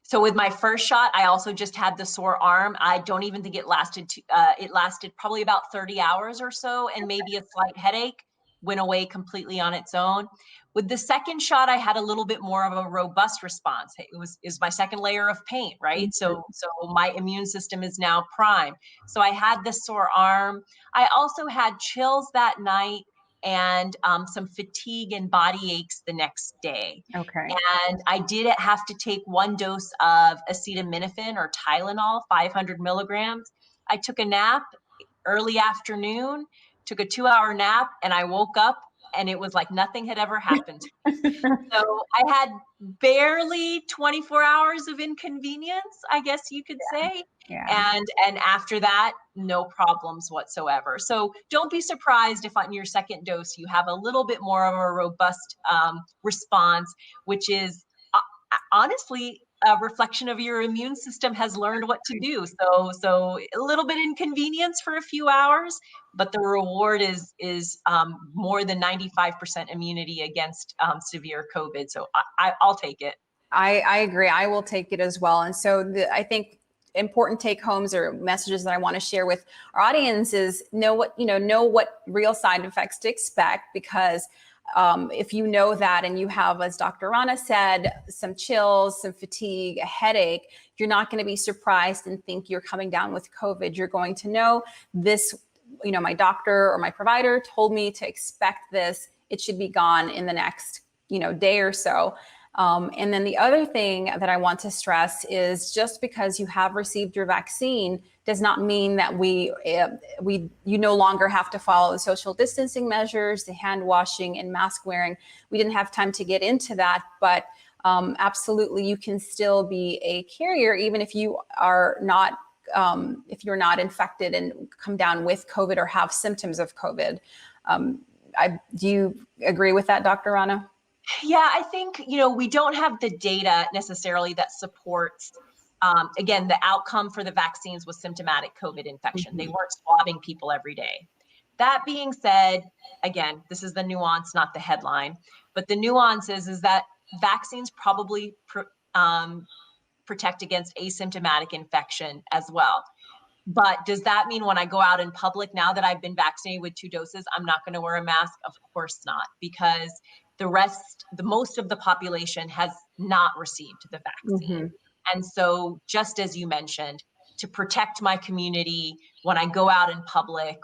So with my first shot, I also just had the sore arm. I don't even think it lasted probably about 30 hours or so, and maybe a slight headache went away completely on its own. With the second shot, I had a little bit more of a robust response. Is my second layer of paint, right? So my immune system is now primed. So I had the sore arm. I also had chills that night and some fatigue and body aches the next day. Okay. And I did have to take 1 dose of acetaminophen or Tylenol, 500 milligrams. I took a nap early afternoon, took a 2-hour nap, and I woke up and it was like nothing had ever happened. So I had barely 24 hours of inconvenience, I guess you could say. Yeah. And after that, no problems whatsoever. So don't be surprised if on your second dose you have a little bit more of a robust response, which is honestly a reflection of your immune system has learned what to do. So a little bit inconvenience for a few hours, but the reward is more than 95% immunity against severe COVID. So I'll take it. I agree. I will take it as well. And so I think important take homes or messages that I want to share with our audience is know what real side effects to expect, because if you know that and you have, as Dr. Rana said, some chills, some fatigue, a headache, you're not going to be surprised and think you're coming down with COVID. You're going to know this, my doctor or my provider told me to expect this. It should be gone in the next, day or so. And then the other thing that I want to stress is just because you have received your vaccine does not mean that you no longer have to follow the social distancing measures, the hand washing and mask wearing. We didn't have time to get into that, but absolutely you can still be a carrier even if you are not, if you're not infected and come down with COVID or have symptoms of COVID. Do you agree with that, Dr. Rana? Yeah, I think, we don't have the data necessarily that supports, again, the outcome for the vaccines was symptomatic COVID infection. They weren't swabbing people every day. That being said, again, this is the nuance, not the headline, but the nuance is that vaccines probably protect against asymptomatic infection as well. But does that mean when I go out in public, now that I've been vaccinated with 2 doses, I'm not going to wear a mask? Of course not, because the most of the population has not received the vaccine. And so just as you mentioned, to protect my community, when I go out in public,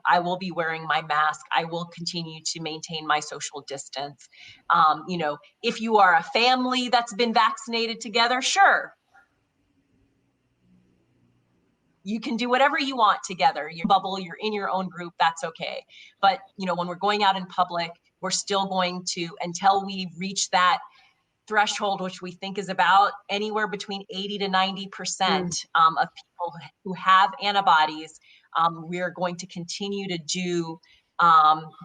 I will be wearing my mask. I will continue to maintain my social distance. If you are a family that's been vaccinated together, sure. You can do whatever you want together. Your bubble, you're in your own group, that's okay. But, when we're going out in public, we're still going to, until we reach that threshold, which we think is about anywhere between 80 to 90% of people who have antibodies, we're going to continue to do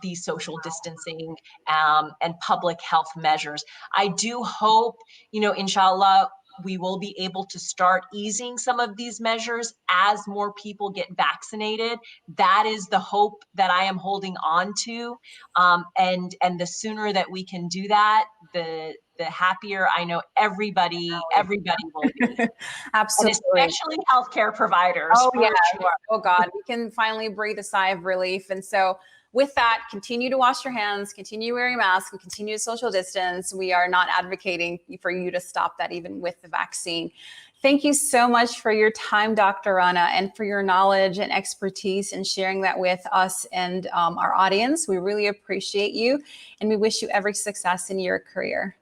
these social distancing and public health measures. I do hope, inshallah, we will be able to start easing some of these measures as more people get vaccinated. That is the hope that I am holding on to. And the sooner that we can do that, the happier I know everybody will be. Absolutely. And especially healthcare providers. Oh, yeah. Sure. Oh, God. We can finally breathe a sigh of relief. And so with that, continue to wash your hands, continue wearing masks, and continue to social distance. We are not advocating for you to stop that even with the vaccine. Thank you so much for your time, Dr. Rana, and for your knowledge and expertise in sharing that with us and our audience. We really appreciate you, and we wish you every success in your career.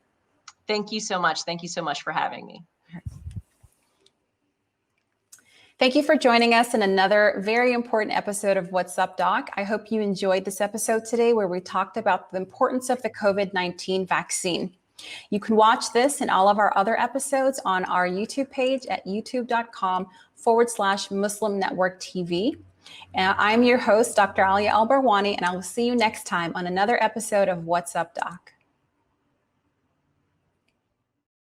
Thank you so much. Thank you so much for having me. Thank you for joining us in another very important episode of What's Up, Doc. I hope you enjoyed this episode today where we talked about the importance of the COVID-19 vaccine. You can watch this and all of our other episodes on our YouTube page at youtube.com/Muslim Network TV. I'm your host, Dr. Aalia Al-Barwani, and I will see you next time on another episode of What's Up, Doc.